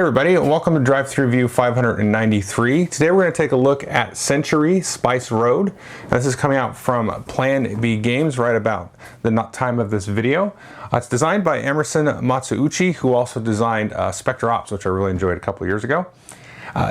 everybody, and welcome to Drive-Thru Review 593. Today we're going to take a look at Century Spice Road. This is coming out from Plan B Games right about the time of this video. It's designed by Emerson Matsuuchi, who also designed Spectre Ops, which I really enjoyed a couple years ago.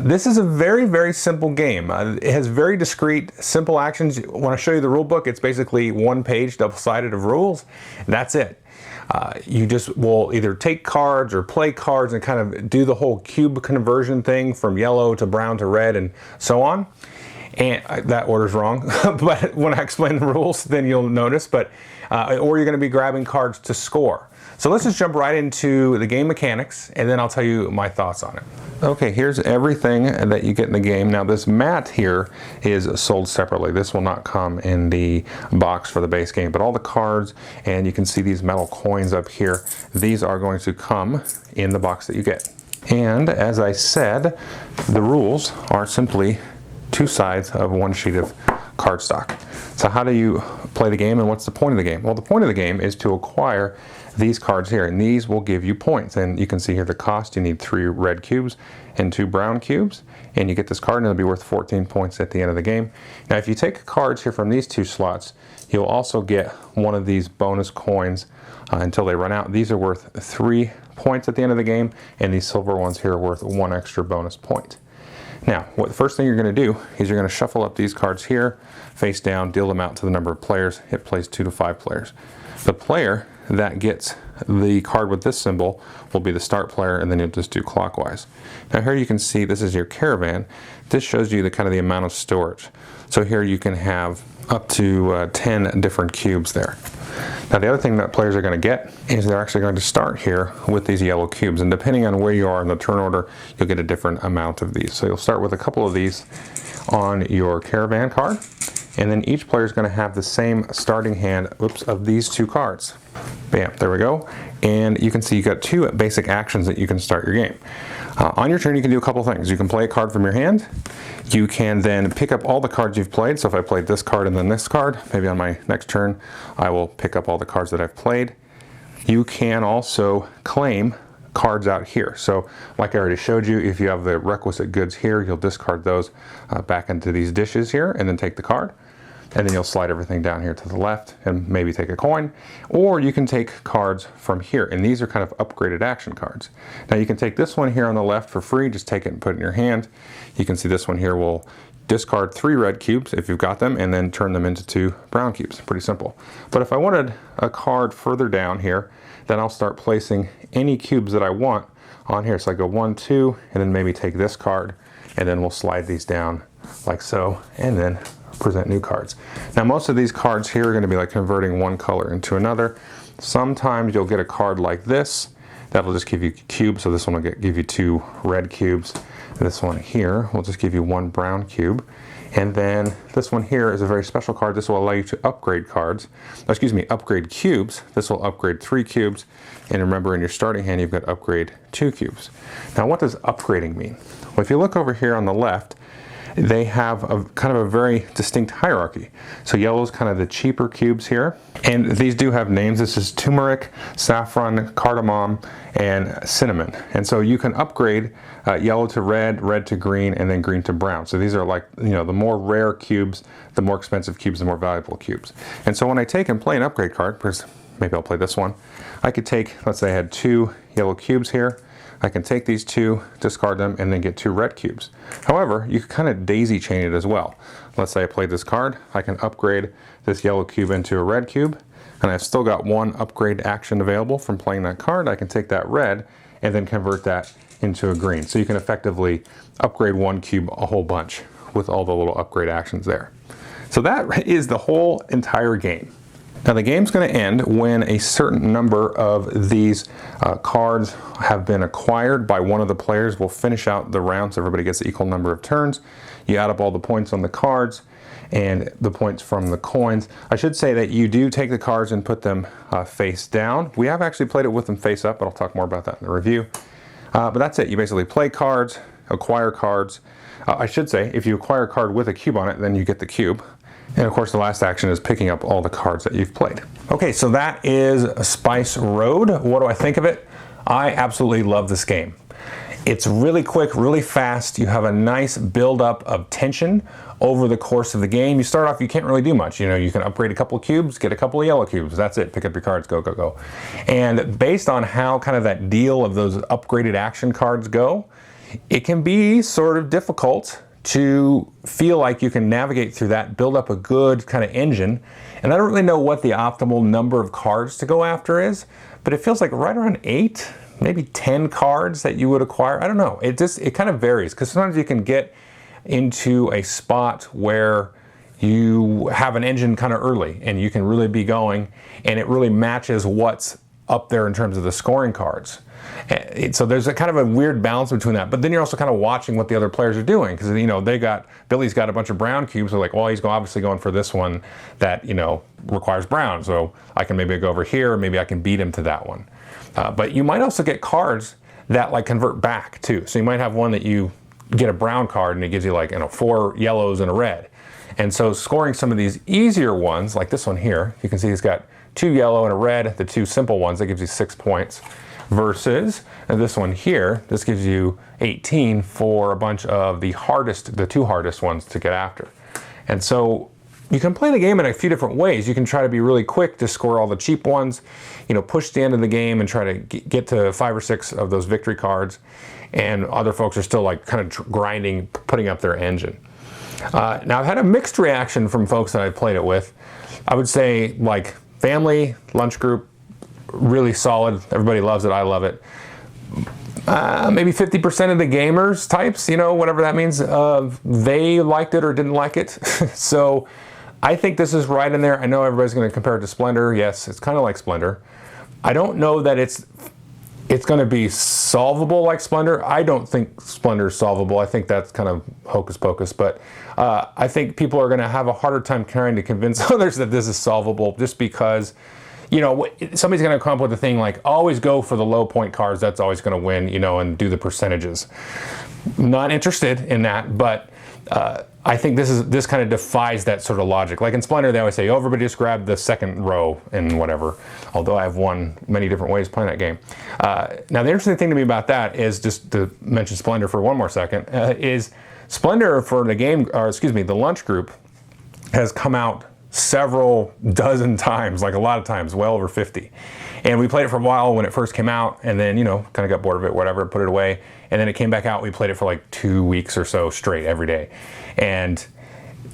This is a very simple game. It has very discrete, simple actions. When I show you the rule book, it's basically one page, double-sided of rules. That's it. You just will either take cards or play cards and kind of do the whole cube conversion thing from yellow to brown to red and so on. And that order's wrong, but when I explain the rules, then you'll notice. But or you're going to be grabbing cards to score. So let's just jump right into the game mechanics, and then I'll tell you my thoughts on it. Okay, here's everything that you get in the game. Now this mat here is sold separately. This will not come in the box for the base game, but all the cards, and you can see these metal coins up here, these are going to come in the box that you get. And as I said, the rules are simply two sides of one sheet of cardstock. So how do you play the game, and what's the point of the game? Well, the point of the game is to acquire these cards here, and these will give you points. And you can see here the cost. You need 3 red cubes and 2 brown cubes, and you get this card, and it'll be worth 14 points at the end of the game. Now if you take cards here from these 2 slots, you'll also get one of these bonus coins until they run out. These are worth 3 points at the end of the game, and these silver ones here are worth 1 extra bonus point. Now, the first thing you're going to do is you're going to shuffle up these cards here, face down, deal them out to the number of players. It plays 2 to 5 players. The player that gets the card with this symbol will be the start player, and then you'll just do clockwise. Now here you can see this is your Caravan. This shows you the kind of the amount of storage. So here you can have up to 10 different cubes there. Now the other thing that players are going to get is they're actually going to start here with these yellow cubes, and depending on where you are in the turn order, you'll get a different amount of these. So you'll start with a couple of these on your Caravan card, and then each player is going to have the same starting hand of these 2 cards. Bam, there we go. And you can see you got 2 basic actions that you can start your game. On your turn you can do a couple things. You can play a card from your hand. You can then pick up all the cards you've played. So if I played this card and then this card, maybe on my next turn I will pick up all the cards that I've played. You can also claim cards out here. So like I already showed you, if you have the requisite goods here, you'll discard those back into these dishes here and then take the card. And then you'll slide everything down here to the left and maybe take a coin. Or you can take cards from here, and these are kind of upgraded action cards. Now you can take this one here on the left for free, just take it and put it in your hand. You can see this one here will discard 3 red cubes if you've got them, and then turn them into 2 brown cubes. Pretty simple. But if I wanted a card further down here, then I'll start placing any cubes that I want on here. So I go 1, 2, and then maybe take this card, and then we'll slide these down like so, and then present new cards. Now most of these cards here are going to be like converting one color into another. Sometimes you'll get a card like this that'll just give you cubes. So this one will give you 2 red cubes. This one here will just give you 1 brown cube. And then this one here is a very special card. This will allow you to upgrade cards. Upgrade cubes. This will upgrade 3 cubes. And remember, in your starting hand, you've got upgrade 2 cubes. Now what does upgrading mean? Well, if you look over here on the left, they have a kind of a very distinct hierarchy. So yellow is kind of the cheaper cubes here, and these do have names. This is turmeric, saffron, cardamom, and cinnamon. And so you can upgrade yellow to red, red to green, and then green to brown. So these are like, you know, the more rare cubes, the more expensive cubes, the more valuable cubes. And so when I take and play an upgrade card, because maybe I'll play this one, I could take, let's say I had 2 yellow cubes here. I can take these 2, discard them, and then get 2 red cubes. However, you can kind of daisy chain it as well. Let's say I played this card, I can upgrade this yellow cube into a red cube, and I've still got 1 upgrade action available from playing that card. I can take that red and then convert that into a green. So you can effectively upgrade 1 cube a whole bunch with all the little upgrade actions there. So that is the whole entire game. Now the game's going to end when a certain number of these cards have been acquired by one of the players. We'll finish out the round so everybody gets an equal number of turns. You add up all the points on the cards and the points from the coins. I should say that you do take the cards and put them face down. We have actually played it with them face up, but I'll talk more about that in the review. But that's it. You basically play cards, acquire cards. I should say, if you acquire a card with a cube on it, then you get the cube. And of course the last action is picking up all the cards that you've played. Okay, so that is Spice Road. What do I think of it? I absolutely love this game. It's really quick, really fast. You have a nice buildup of tension over the course of the game. You start off, you can't really do much. You know, you can upgrade a couple of cubes, get a couple of yellow cubes. That's it. Pick up your cards, go, go, go. And based on how kind of that deal of those upgraded action cards go, it can be sort of difficult to feel like you can navigate through that, build up a good kind of engine. And I don't really know what the optimal number of cards to go after is, but it feels like right around 8, maybe 10 cards that you would acquire. I don't know. It kind of varies, because sometimes you can get into a spot where you have an engine kind of early and you can really be going, and it really matches what's up there in terms of the scoring cards. So there's a kind of a weird balance between that, but then you're also kind of watching what the other players are doing, because you know Billy's got a bunch of brown cubes. So like, well, he's obviously going for this one that requires brown, so I can maybe go over here, maybe I can beat him to that one. But you might also get cards that like convert back too. So you might have one that you get a brown card and it gives you like 4 yellows and a red. And so scoring some of these easier ones, like this one here, you can see he's got 2 yellow and a red, the 2 simple ones, that gives you 6 points. Versus this one here, this gives you 18 for a bunch of the 2 hardest ones to get after. And so you can play the game in a few different ways. You can try to be really quick to score all the cheap ones, push the end of the game and try to get to 5 or 6 of those victory cards. And other folks are still like kind of grinding, putting up their engine. Now I've had a mixed reaction from folks that I've played it with. I would say like family, lunch group, really solid. Everybody loves it. I love it. Maybe 50% of the gamers types, whatever that means, they liked it or didn't like it. So I think this is right in there. I know everybody's going to compare it to Splendor. Yes, it's kind of like Splendor. I don't know that it's going to be solvable like Splendor. I don't think Splendor is solvable. I think that's kind of hocus pocus. But I think people are going to have a harder time trying to convince others that this is solvable, just because somebody's going to come up with a thing like, always go for the low point cards, that's always going to win, and do the percentages. Not interested in that, but I think this kind of defies that sort of logic. Like in Splendor, they always say, oh, everybody just grab the second row and whatever, although I've won many different ways playing that game. Now, the interesting thing to me about that is, just to mention Splendor for one more second, is Splendor for the game, or excuse me, the lunch group has come out several dozen times, like a lot of times, well over 50. And we played it for a while when it first came out, and then, kind of got bored of it, whatever, put it away. And then it came back out, we played it for like 2 weeks or so straight every day. And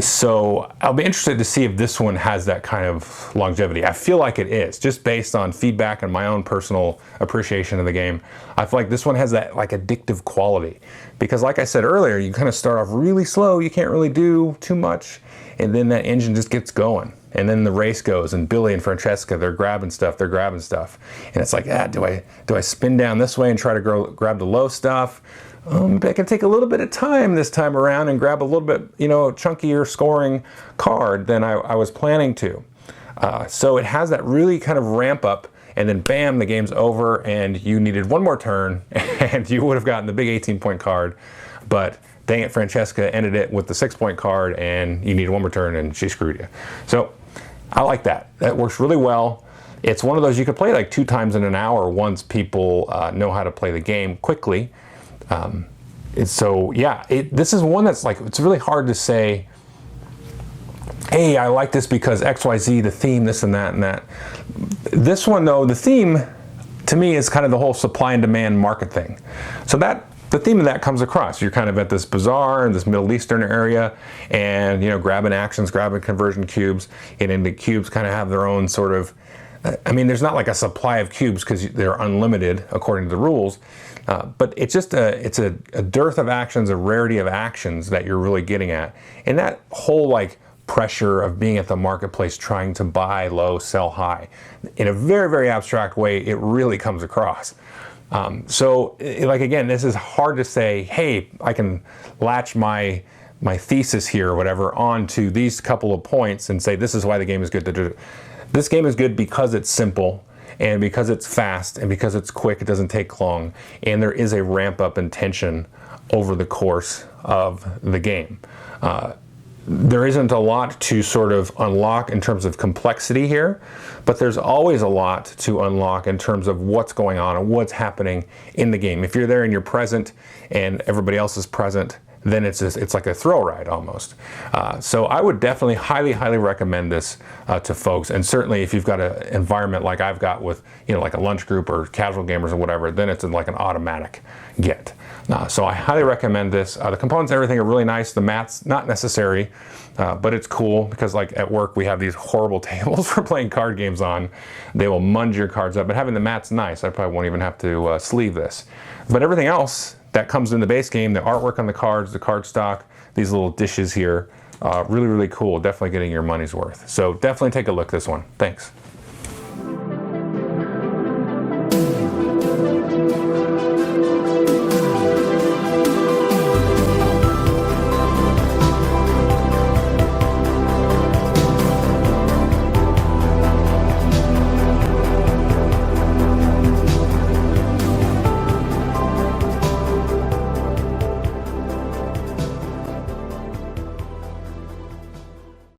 so I'll be interested to see if this one has that kind of longevity. I feel like it is, just based on feedback and my own personal appreciation of the game. I feel like this one has that like addictive quality. Because like I said earlier, you kind of start off really slow, you can't really do too much, and then that engine just gets going. And then the race goes, and Billy and Francesca, they're grabbing stuff. And it's like, do I spin down this way and try to grab the low stuff? I can take a little bit of time this time around and grab a little bit, chunkier scoring card than I was planning to. So it has that really kind of ramp up, and then bam, the game's over, and you needed one more turn, and you would have gotten the big 18-point card. But dang it, Francesca ended it with the 6-point card, and you needed one more turn, and she screwed you. So I like that. That works really well. It's one of those you could play like 2 times in an hour once people know how to play the game quickly. This is one that's like, it's really hard to say, hey, I like this because XYZ, the theme, this and that and that. This one though, the theme to me is kind of the whole supply and demand market thing. So the theme of that comes across. You're kind of at this bazaar in this Middle Eastern area, and grabbing actions, grabbing conversion cubes, and the cubes kind of have their own sort of, there's not like a supply of cubes because they're unlimited according to the rules, but it's just it's a dearth of actions, a rarity of actions that you're really getting at. And that whole like pressure of being at the marketplace trying to buy low, sell high, in a very, very abstract way, it really comes across. Again, this is hard to say, hey, I can latch my thesis here or whatever onto these couple of points and say this is why the game is good. This game is good because it's simple, and because it's fast, and because it's quick, it doesn't take long, and there is a ramp up in tension over the course of the game. there isn't a lot to sort of unlock in terms of complexity here, but there's always a lot to unlock in terms of what's going on and what's happening in the game. If you're there and you're present and everybody else is present, then it's like a thrill ride almost. So I would definitely highly recommend this to folks. And certainly if you've got an environment like I've got with, you know, like a lunch group or casual gamers or whatever, then it's like an automatic get. So I highly recommend this. The components and everything are really nice. The mat's not necessary, but it's cool because like at work we have these horrible tables for playing card games on. They will munge your cards up, but having the mat's nice. I probably won't even have to sleeve this. But everything else that comes in the base game, the artwork on the cards, the card stock, these little dishes here, really cool. Definitely getting your money's worth. So definitely take a look at this one. Thanks.